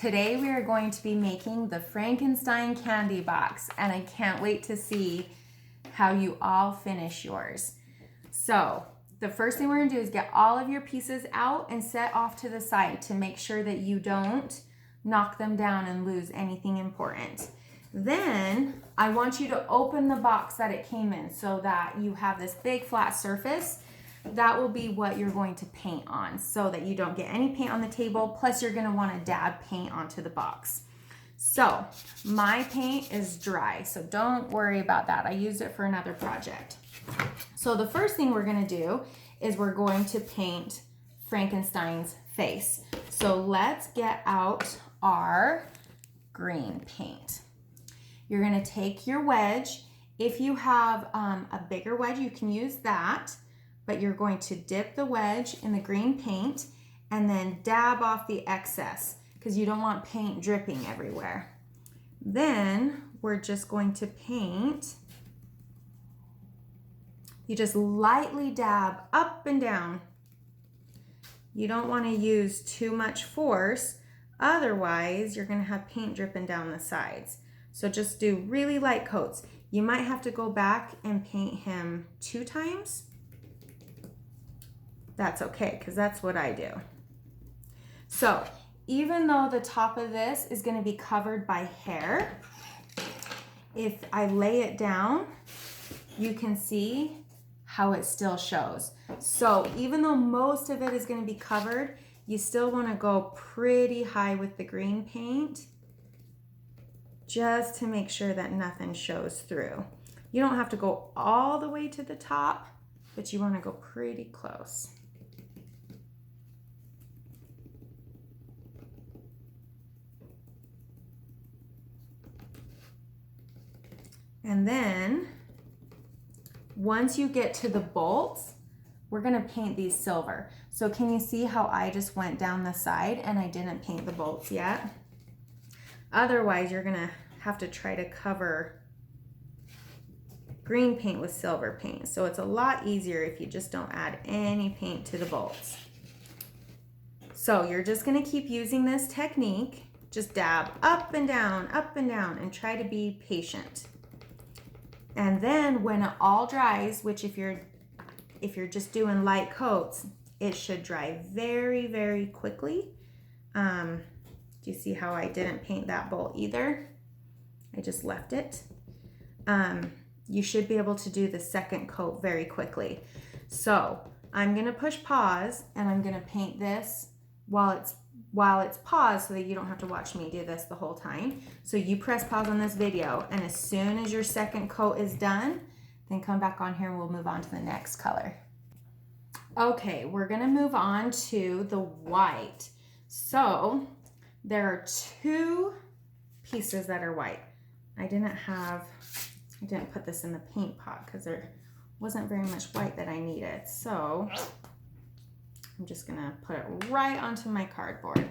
Today we are going to be making the Frankenstein Candy Box, and I can't wait to see how you all finish yours. So the first thing we're gonna do is get all of your pieces out and set off to the side to make sure that you don't knock them down and lose anything important. Then I want you to open the box that it came in so that you have this big flat surface. That will be what you're going to paint on so that you don't get any paint on the table. Plus you're gonna wanna dab paint onto the box. So my paint is dry, so don't worry about that. I used it for another project. So the first thing we're gonna do is we're going to paint Frankenstein's face. So let's get out our green paint. You're gonna take your wedge. If you have a bigger wedge, you can use that. But you're going to dip the wedge in the green paint and then dab off the excess because you don't want paint dripping everywhere. Then we're just going to paint. You just lightly dab up and down. You don't want to use too much force, otherwise you're going to have paint dripping down the sides. So just do really light coats. You might have to go back and paint him 2 times. That's okay, because that's what I do. So even though the top of this is going to be covered by hair, if I lay it down, you can see how it still shows. So even though most of it is going to be covered, you still want to go pretty high with the green paint just to make sure that nothing shows through. You don't have to go all the way to the top, but you want to go pretty close. And then once you get to the bolts, we're gonna paint these silver. So can you see how I just went down the side and I didn't paint the bolts yet? Otherwise, you're gonna have to try to cover green paint with silver paint. So it's a lot easier if you just don't add any paint to the bolts. So you're just gonna keep using this technique. Just dab up and down, and try to be patient. And then when it all dries, which if you're just doing light coats, it should dry very, very quickly. Do you see how I didn't paint that bolt either? I just left it. You should be able to do the second coat very quickly. So I'm gonna push pause and I'm gonna paint this while it's paused so that you don't have to watch me do this the whole time. So you press pause on this video, and as soon as your second coat is done, then come back on here and we'll move on to the next color. Okay, we're gonna move on to the white. So there are 2 pieces that are white. I didn't put this in the paint pot because there wasn't very much white that I needed. So I'm just gonna put it right onto my cardboard.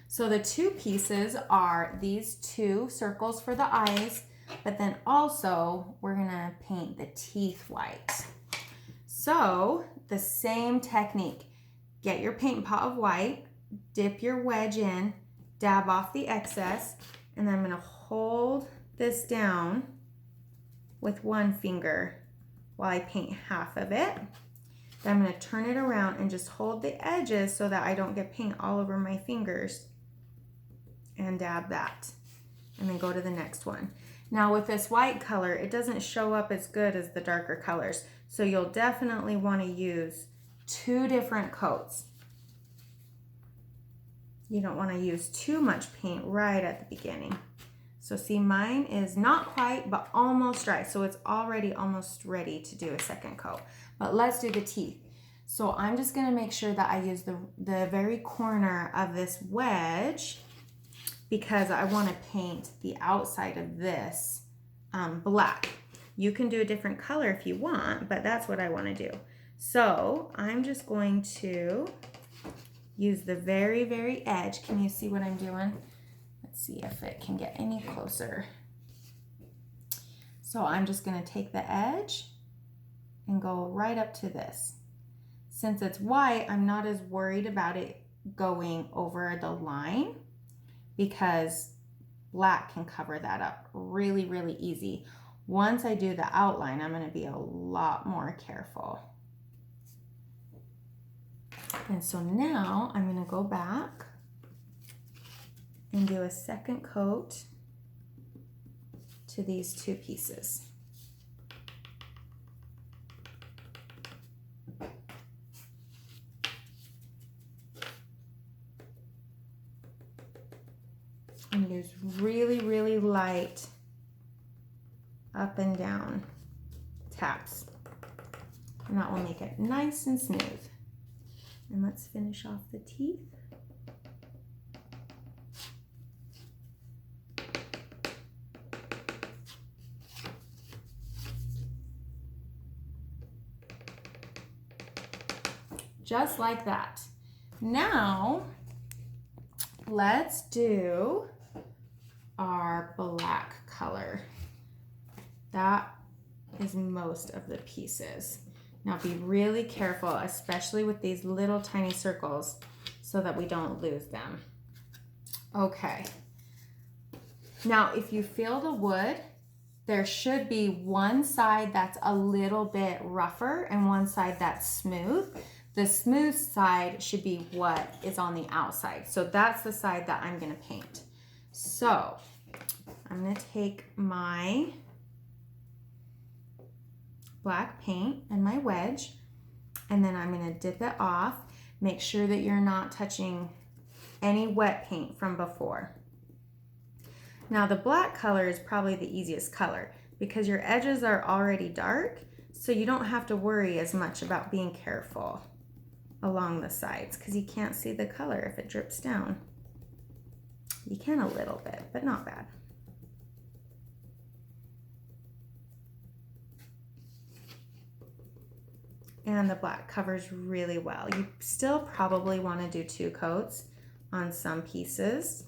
So the 2 pieces are these 2 circles for the eyes, but then also we're gonna paint the teeth white. So the same technique, get your paint pot of white, dip your wedge in, dab off the excess, and then I'm gonna hold this down with one finger while I paint half of it. Then I'm going to turn it around and just hold the edges so that I don't get paint all over my fingers and dab that. And then go to the next one. Now with this white color, it doesn't show up as good as the darker colors. So you'll definitely want to use 2 different coats. You don't want to use too much paint right at the beginning. So see, mine is not quite, but almost dry. So it's already almost ready to do a second coat. But let's do the teeth. So I'm just gonna make sure that I use the very corner of this wedge because I wanna paint the outside of this black. You can do a different color if you want, but that's what I wanna do. So I'm just going to use the very, very edge. Can you see what I'm doing? Let's see if it can get any closer. So I'm just gonna take the edge and go right up to this. Since it's white, I'm not as worried about it going over the line because black can cover that up really, really easy. Once I do the outline, I'm going to be a lot more careful. And so now I'm going to go back and do a second coat to these two pieces. And use really, really light up and down taps. And that will make it nice and smooth. And let's finish off the teeth. Just like that. Now, let's do our black color. That is most of the pieces. Now be really careful, especially with these little tiny circles, so that we don't lose them. Okay. Now, if you feel the wood, there should be one side that's a little bit rougher and one side that's smooth. The smooth side should be what is on the outside. So that's the side that I'm gonna paint. So I'm gonna take my black paint and my wedge, and then I'm gonna dip it off. Make sure that you're not touching any wet paint from before. Now the black color is probably the easiest color because your edges are already dark, so you don't have to worry as much about being careful along the sides because you can't see the color if it drips down. You can a little bit, but not bad. And the black covers really well. You still probably want to do 2 coats on some pieces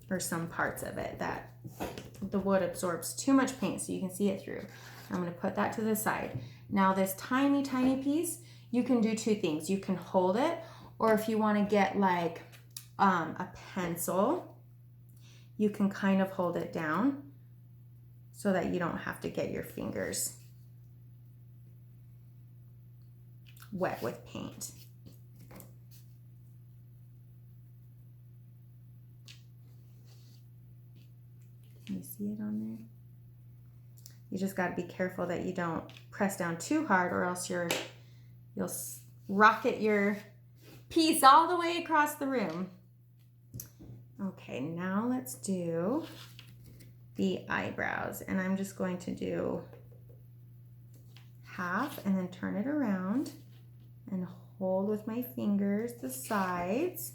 or some parts of it that the wood absorbs too much paint so you can see it through. I'm going to put that to the side. Now this tiny, tiny piece, you can do 2 things. You can hold it, or if you want to get like a pencil, you can kind of hold it down so that you don't have to get your fingers wet with paint. Can you see it on there? You just got to be careful that you don't press down too hard, or else you'll rocket your piece all the way across the room. Okay, now let's do the eyebrows, and I'm just going to do half and then turn it around and hold with my fingers the sides.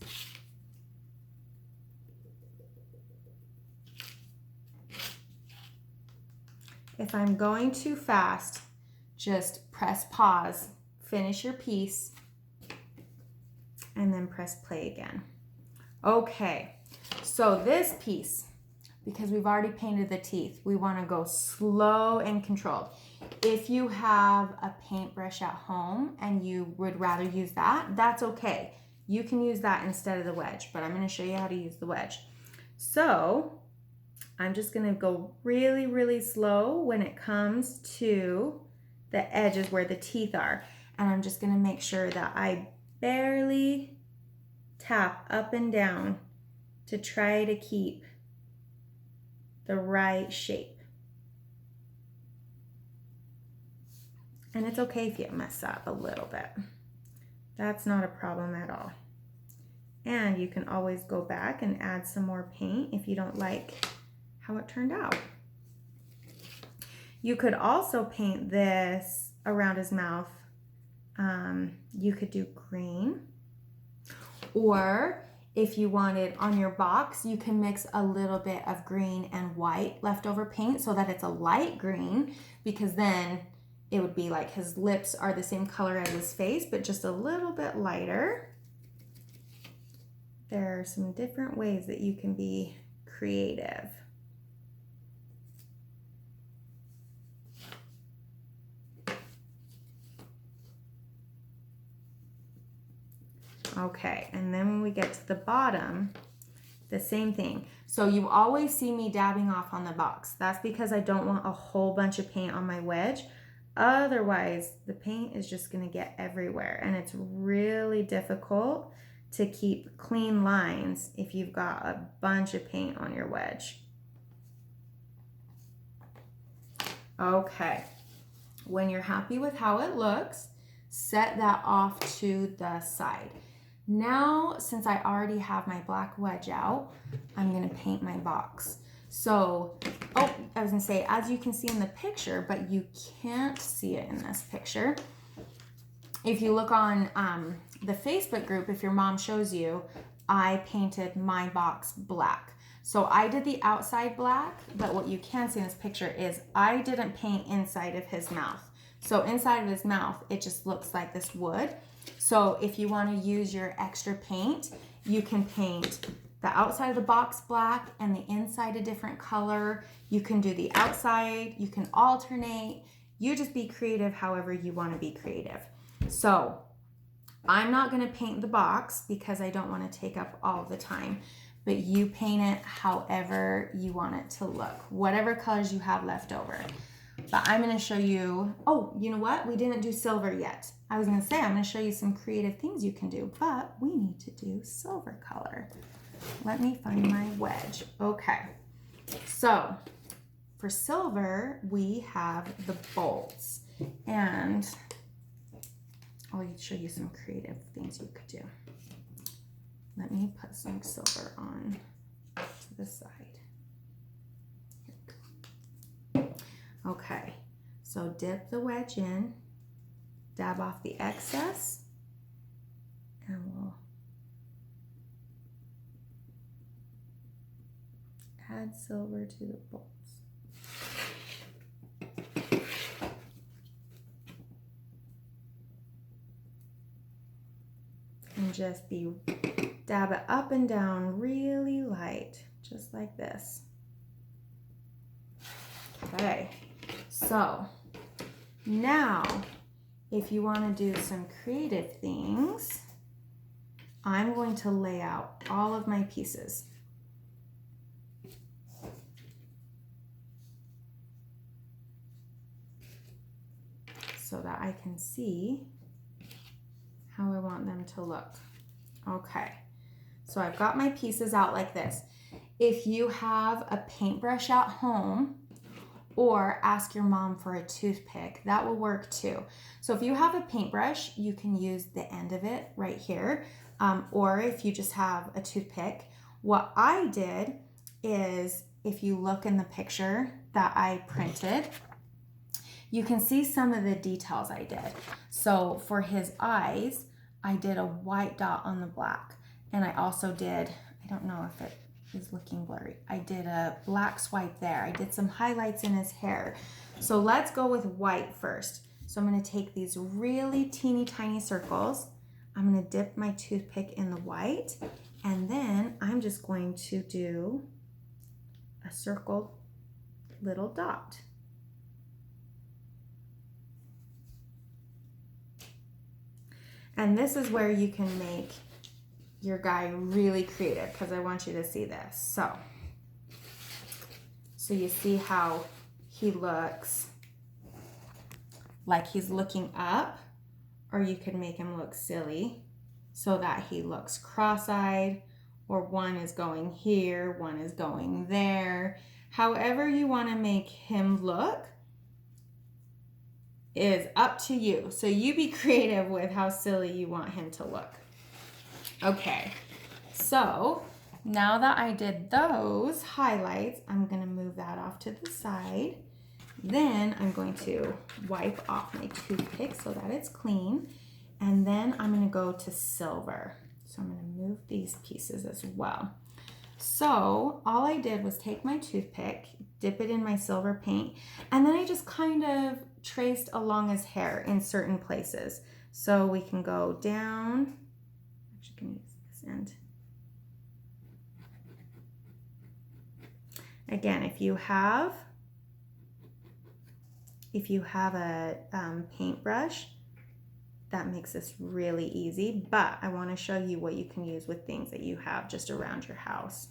If I'm going too fast, just press pause, finish your piece, and then press play again. Okay, so this piece, because we've already painted the teeth, we want to go slow and controlled. If you have a paintbrush at home and you would rather use that, that's okay. You can use that instead of the wedge, but I'm going to show you how to use the wedge. So I'm just going to go really, really slow when it comes to the edges where the teeth are. And I'm just going to make sure that I barely tap up and down to try to keep the right shape. And it's okay if you mess up a little bit. That's not a problem at all. And you can always go back and add some more paint if you don't like how it turned out. You could also paint this around his mouth. You could do green, or if you wanted on your box, you can mix a little bit of green and white leftover paint so that it's a light green, because then it would be like his lips are the same color as his face, but just a little bit lighter. There are some different ways that you can be creative. Okay, and then when we get to the bottom, the same thing. So you always see me dabbing off on the box. That's because I don't want a whole bunch of paint on my wedge. Otherwise, the paint is just gonna get everywhere, and it's really difficult to keep clean lines if you've got a bunch of paint on your wedge. Okay, when you're happy with how it looks, set that off to the side. Now, since I already have my black wedge out, I'm gonna paint my box. So, oh, I was gonna say, as you can see in the picture, but you can't see it in this picture. If you look on the Facebook group, if your mom shows you, I painted my box black. So I did the outside black, but what you can see in this picture is I didn't paint inside of his mouth. So inside of his mouth, it just looks like this wood. So if you want to use your extra paint, you can paint the outside of the box black and the inside a different color. You can do the outside, you can alternate. You just be creative however you want to be creative. So I'm not going to paint the box because I don't want to take up all the time, but you paint it however you want it to look, whatever colors you have left over. But I'm going to show you, oh, you know what? We didn't do silver yet. I was going to say, I'm going to show you some creative things you can do, but we need to do silver color. Let me find my wedge. Okay. So for silver, we have the bolts, and I'll show you some creative things you could do. Let me put some silver on to the side. Okay, so dip the wedge in, dab off the excess, and we'll add silver to the bolts. And just dab it up and down really light, just like this. Okay, so now if you want to do some creative things, I'm going to lay out all of my pieces. So that I can see how I want them to look. Okay, so I've got my pieces out like this. If you have a paintbrush at home, or ask your mom for a toothpick, that will work too. So if you have a paintbrush, you can use the end of it right here. Or if you just have a toothpick, what I did is, if you look in the picture that I printed, you can see some of the details I did. So for his eyes, I did a white dot on the black. And I also did, I don't know if it is looking blurry, I did a black swipe there. I did some highlights in his hair. So let's go with white first. So I'm going to take these really teeny tiny circles. I'm going to dip my toothpick in the white, and then I'm just going to do a circled little dot. And this is where you can make your guy really creative, because I want you to see this. So you see how he looks like he's looking up, or you could make him look silly so that he looks cross-eyed, or one is going here, one is going there. However you want to make him look is up to you. So you be creative with how silly you want him to look. Okay, so now that I did those highlights, I'm going to move that off to the side. Then I'm going to wipe off my toothpick so that it's clean. And then I'm going to go to silver. So I'm going to move these pieces as well. So all I did was take my toothpick, dip it in my silver paint, and then I just kind of traced along his hair in certain places. So we can go down. Actually, can use this end. Again, if you have a paintbrush, that makes this really easy, but I want to show you what you can use with things that you have just around your house.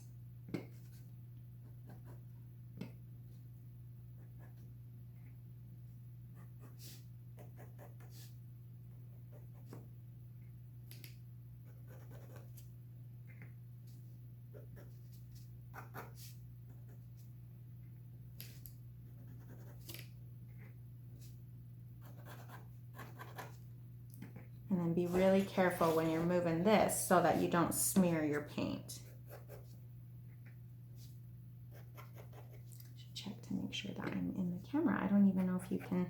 And then be really careful when you're moving this so that you don't smear your paint. Should check to make sure that I'm in the camera. I don't even know if you can,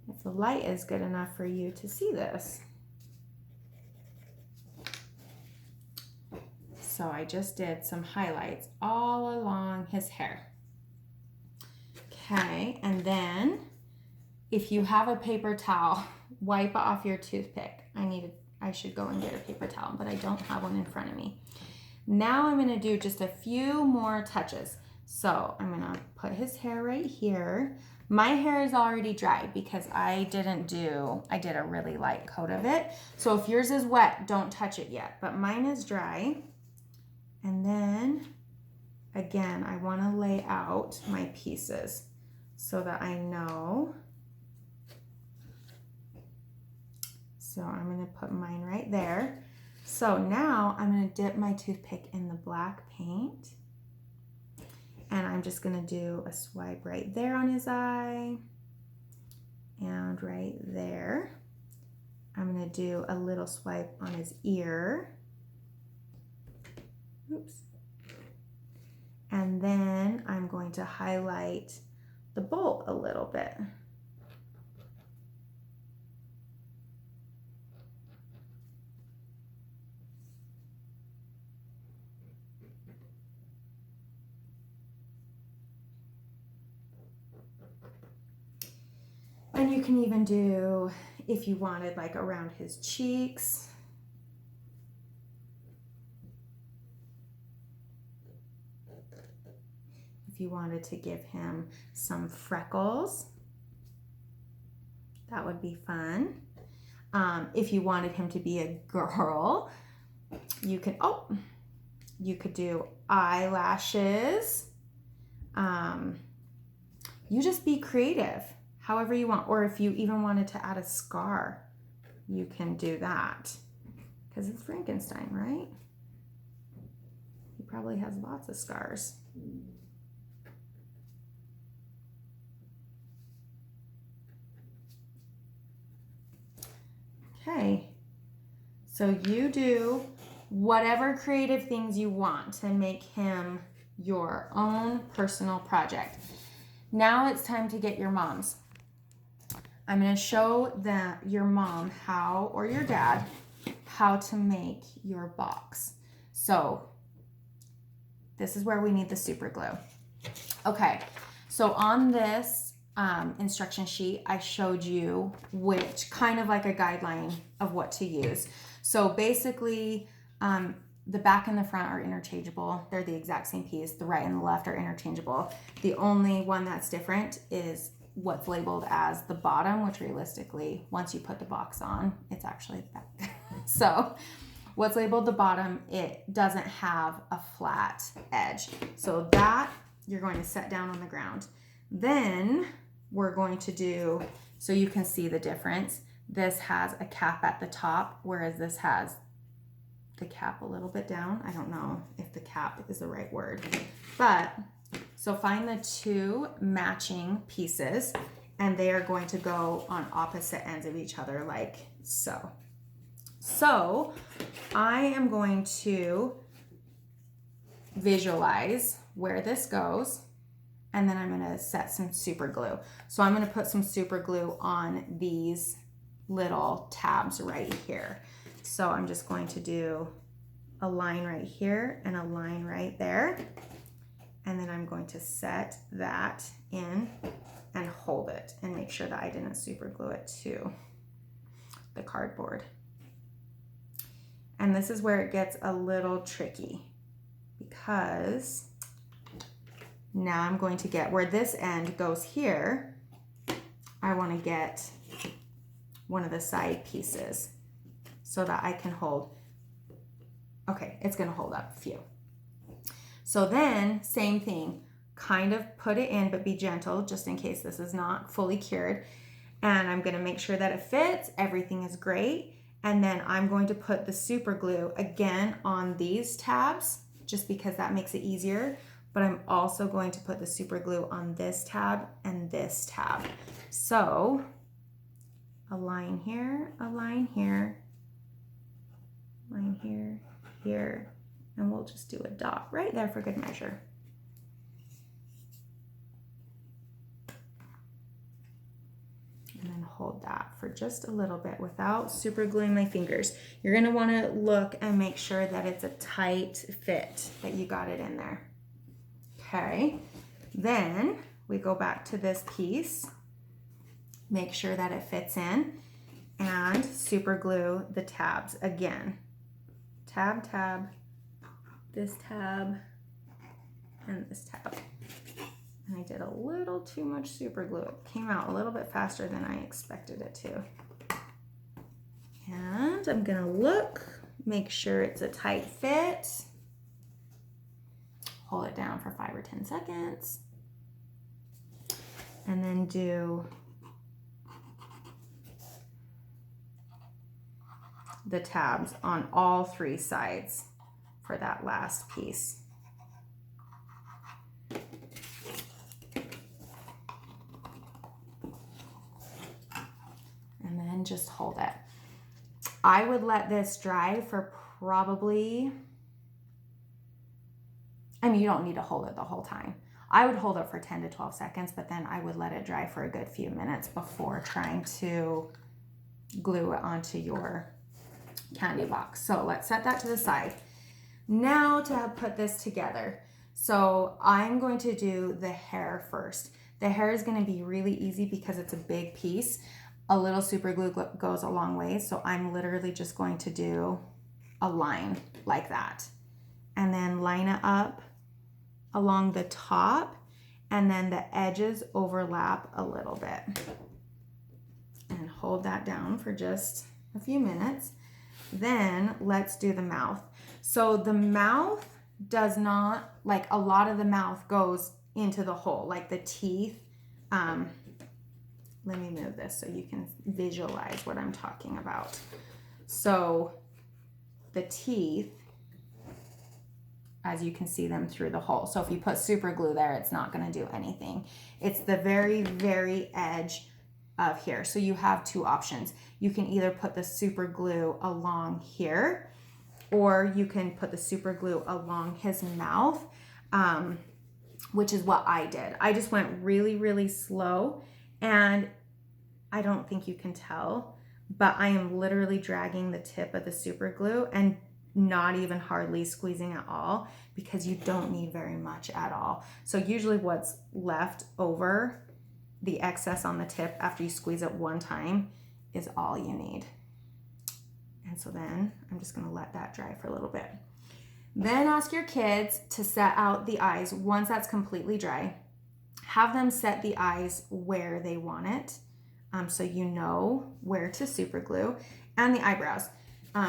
if the light is good enough for you to see this. So I just did some highlights all along his hair. Okay, and then if you have a paper towel, wipe off your toothpick. I should go and get a paper towel, but I don't have one in front of me. Now I'm gonna do just a few more touches. So I'm gonna put his hair right here. My hair is already dry because I did a really light coat of it. So if yours is wet, don't touch it yet, but mine is dry. And then again, I wanna lay out my pieces so that I know. So I'm gonna put mine right there. So now I'm gonna dip my toothpick in the black paint, and I'm just gonna do a swipe right there on his eye and right there. I'm gonna do a little swipe on his ear. Oops. And then I'm going to highlight the bolt a little bit. And you can even do, if you wanted, like around his cheeks. If you wanted to give him some freckles, that would be fun. If you wanted him to be a girl, you could do eyelashes. You just be creative, however you want. Or if you even wanted to add a scar, you can do that. Because it's Frankenstein, right? He probably has lots of scars. Okay, so you do whatever creative things you want to make him your own personal project. Now it's time to get your mom's. I'm going to show your mom how, or your dad, how to make your box. So this is where we need the super glue. Okay, so on this instruction sheet, I showed you which kind of like a guideline of what to use. So basically, the back and the front are interchangeable. They're the exact same piece. The right and the left are interchangeable. The only one that's different is what's labeled as the bottom, which realistically, once you put the box on, it's actually the back. So what's labeled the bottom, it doesn't have a flat edge. So that you're going to set down on the ground. Then we're going to do, so you can see the difference. This has a cap at the top, whereas this has the cap a little bit down. I don't know if the cap is the right word, but so find the two matching pieces, and they are going to go on opposite ends of each other like so. So I am going to visualize where this goes, and then I'm going to set some super glue. So I'm going to put some super glue on these little tabs right here. So I'm just going to do a line right here and a line right there. And then I'm going to set that in and hold it and make sure that I didn't super glue it to the cardboard. And this is where it gets a little tricky, because now I'm going to get where this end goes here. I want to get one of the side pieces so that I can hold. Okay, it's gonna hold up a few. So then, same thing, kind of put it in, but be gentle just in case this is not fully cured. And I'm gonna make sure that it fits, everything is great. And then I'm going to put the super glue again on these tabs, just because that makes it easier. But I'm also going to put the super glue on this tab and this tab. So a line here, a line here, line here, here, and we'll just do a dot right there for good measure. And then hold that for just a little bit without super gluing my fingers. You're gonna wanna look and make sure that it's a tight fit, that you got it in there. Okay, then we go back to this piece, make sure that it fits in, and super glue the tabs again. Tab, tab, this tab, and this tab. And I did a little too much super glue. It came out a little bit faster than I expected it to. And I'm gonna look, make sure it's a tight fit. Hold it down for 5 or 10 seconds. And then do the tabs on all 3 sides for that last piece. And then just hold it. I would let this dry for probably, I mean, you don't need to hold it the whole time. I would hold it for 10 to 12 seconds, but then I would let it dry for a good few minutes before trying to glue it onto your candy box. So let's set that to the side. Now to put this together. So I'm going to do the hair first. The hair is going to be really easy because it's a big piece. A little super glue goes a long way. So I'm literally just going to do a line like that and then line it up along the top, and then the edges overlap a little bit, and hold that down for just a few minutes. Then let's do the mouth. So the mouth does not, like a lot of the mouth goes into the hole, like the teeth. Let me move this so you can visualize what I'm talking about. So the teeth, as you can see them through the hole. So if you put super glue there, it's not gonna do anything. It's the very, very edge of here. So you have 2 options. You can either put the super glue along here, or you can put the super glue along his mouth, which is what I did. I just went really, really slow, and I don't think you can tell, but I am literally dragging the tip of the super glue and not even hardly squeezing at all, because you don't need very much at all. So usually what's left over, the excess on the tip after you squeeze it one time, is all you need. And so then I'm just gonna let that dry for a little bit. Then ask your kids to set out the eyes. Once that's completely dry, have them set the eyes where they want it, so you know where to super glue, and the eyebrows.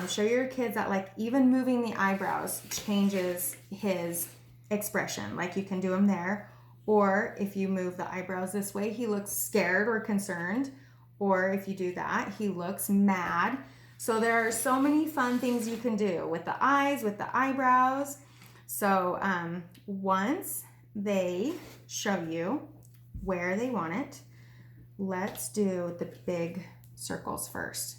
Show your kids that like even moving the eyebrows changes his expression. Like you can do them there, or if you move the eyebrows this way, he looks scared or concerned, or if you do that, he looks mad. So there are so many fun things you can do with the eyes, with the eyebrows. So once they show you where they want it, let's do the big circles first.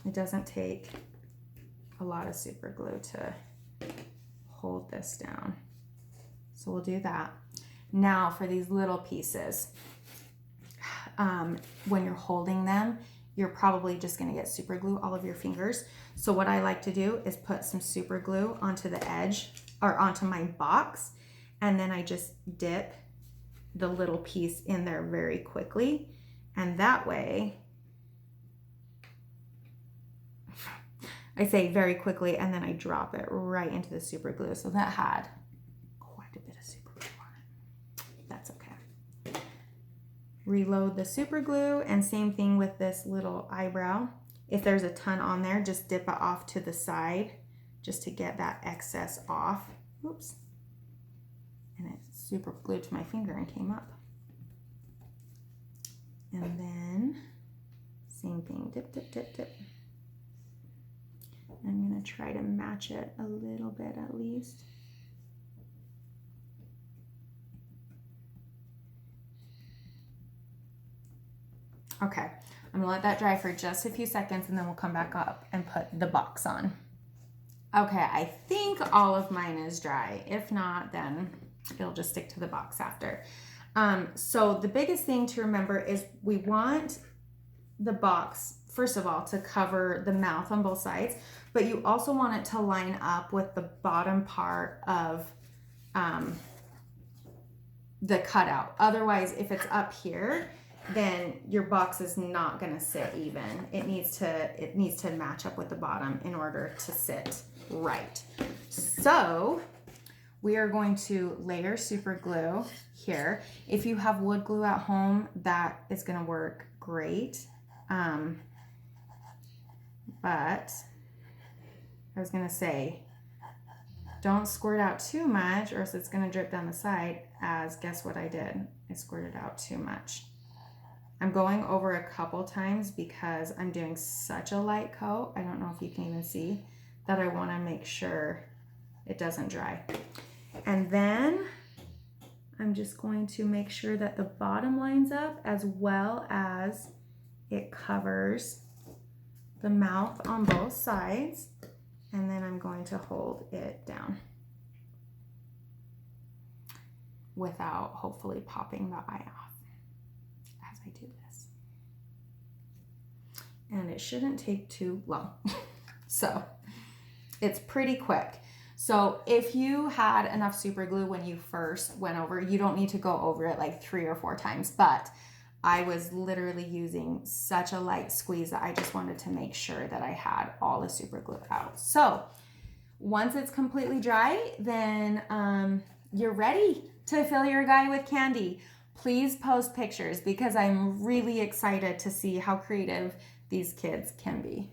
It doesn't take a lot of super glue to hold this down. So we'll do that. Now for these little pieces, when you're holding them, you're probably just gonna get super glue all over your fingers. So what I like to do is put some super glue onto the edge or onto my box, and then I just dip the little piece in there very quickly. And that way, I say very quickly, and then I drop it right into the super glue. So that had quite a bit of super glue on it. That's okay. reload the super glue, and same thing with this little eyebrow. If there's a ton on there, just dip it off to the side just to get that excess off. Oops. And it super glued to my finger and came up. And then same thing, dip, dip, dip, dip. I'm gonna try to match it a little bit at least. Okay, I'm gonna let that dry for just a few seconds and then we'll come back up and put the box on. Okay, I think all of mine is dry. If not, then it'll just stick to the box after. So the biggest thing to remember is we want the box, first of all, to cover the mouth on both sides, but you also want it to line up with the bottom part of the cutout. Otherwise, if it's up here, then your box is not going to sit even. It needs to match up with the bottom in order to sit right. So we are going to layer super glue here. If you have wood glue at home, that is going to work great. But I was going to say, don't squirt out too much or else it's going to drip down the side, as guess what I did? I squirted out too much. I'm going over a couple times because I'm doing such a light coat. I don't know if you can even see that. I want to make sure it doesn't dry. And then I'm just going to make sure that the bottom lines up as well as it covers the mouth on both sides. And then I'm going to hold it down without hopefully popping the eye off as I do this. And it shouldn't take too long. So it's pretty quick. So if you had enough super glue when you first went over, you don't need to go over it like 3 or 4 times, but I was literally using such a light squeeze that I just wanted to make sure that I had all the super glue out. So once it's completely dry, then you're ready to fill your guy with candy. Please post pictures because I'm really excited to see how creative these kids can be.